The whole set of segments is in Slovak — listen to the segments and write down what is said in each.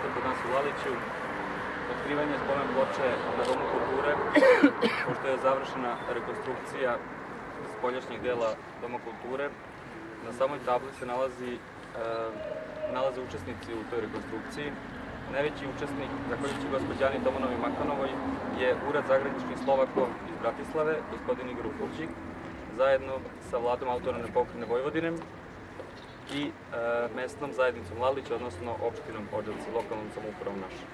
ovdje kod nas u Laliću. Otkrivanje spomen ploče na Domu kulture, pošto je završena rekonstrukcija spoljašnjeg dela Doma kulture. Na samoj tabli se nalaze učesnici u toj rekonstrukciji. Najveći učesnik, zahvaljujući gospođani Tomonovi Makanovoj, je Ured zagraničnih Slovakov iz Bratislave, gospodin Igor Fulčík, zajedno sa vladom autonomne pokrajine Vojvodine i mesnom zajednicom Lalić, odnosno opštinom Odžaci, lokalnom samoupravom našom.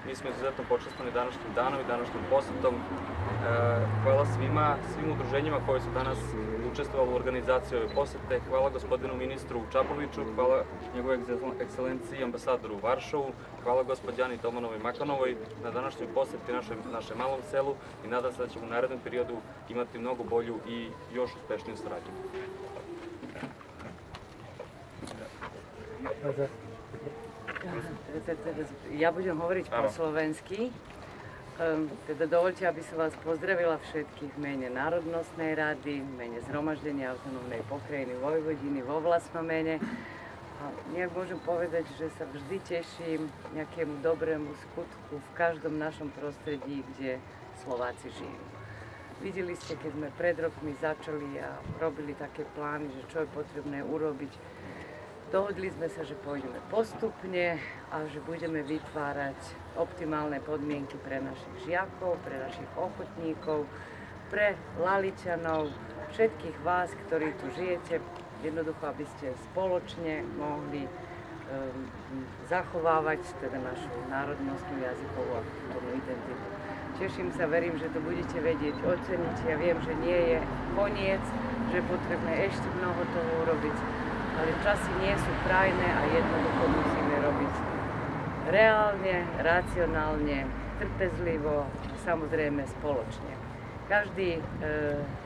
Mi smo izuzetno počastvani današnjim danom i današnjim posjetom. Hvala svim udruženjima koji su danas učestvovali u organizaciji ove posjete. Hvala gospodinu ministru Čapoviću, hvala njegove ekscelenciji ambasadoru u Varšavu, hvala gospođani Tomonovoj Makanovoj na današnjoj posjeti našem malom selu i nadam se da ćemo u narednom periodu imati mnogo bolju i još uspešniju saradnju. Ja budem hovoriť po slovensky. Teda dovolte, aby som vás pozdravila všetkých v mene Národnostnej rady, v mene Zhromaždenia autonómnej pokrajiny Vojvodiny, vo vlastnom mene. A nejak môžem povedať, že sa vždy teším nejakému dobrému skutku v každom našom prostredí, kde Slováci žijú. Videli ste, keď sme pred rokmi začali a robili také plány, že čo je potrebné urobiť. Dohodli sme sa, že pôjdeme postupne a že budeme vytvárať optimálne podmienky pre našich žiakov, pre našich ochotníkov, pre Laličanov, všetkých vás, ktorí tu žijete, jednoducho, aby ste spoločne mohli zachovávať teda našu národnostnú jazykovú a kultúrnu identitu. Teším sa, verím, že to budete vedieť oceniť. Ja viem, že nie je koniec, že je potrebné ešte mnoho toho urobiť, ale časy nie sú krajné a jednoducho musíme robiť reálne, racionálne, trpezlivo, samozrejme spoločne. Každý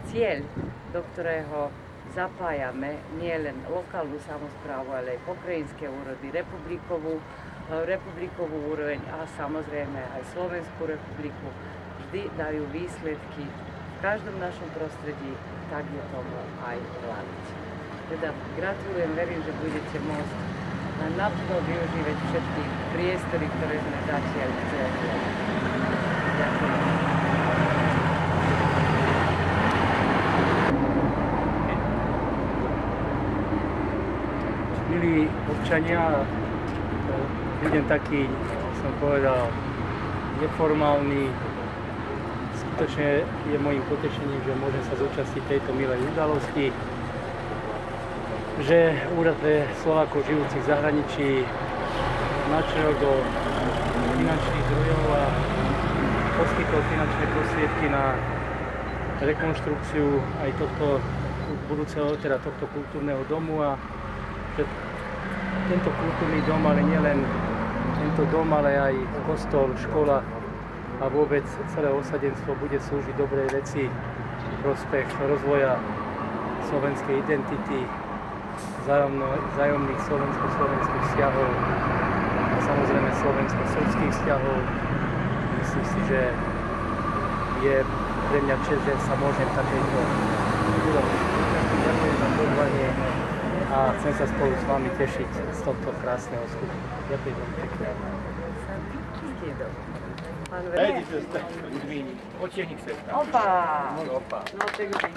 cieľ, do ktorého zapájame nie len lokálnu samosprávu, ale aj pokrajinské úrody, republikovú úroveň a samozrejme aj Slovenskú republiku, vždy dajú výsledky v každom našom prostredí, tak je tomu aj v Lalici. Teda gratulujem, verím, že budete môcť naplno využívať všetky priestory, ktoré sme zatiaľ vzali. Ďakujem. Milí občania, budem taký, som povedal, neformálny. Skutočne je môjim potešením, že môžem sa zúčastniť tejto milej udalosti, že Úrad pre Slovákov žijúcich v zahraničí načrel do finančných zdrojov a poskytol finančné prostriedky na rekonštrukciu aj tohto kultúrneho domu a že tento kultúrny dom, ale nielen tento dom, ale aj kostol, škola a vôbec celé osadenstvo bude slúžiť dobrej veci v prospech rozvoja slovenskej identity, vzájomných slovensko-slovenských vzťahov a samozrejme slovensko-srbských vzťahov. Myslím si, že je pre mňa čest, že sa môžem takejto udalosti. Ďakujem za pozvanie a chcem sa spolu s vami tešiť z tohto krásneho skutku. Ďakujem vám pekne. Opa! No, takže...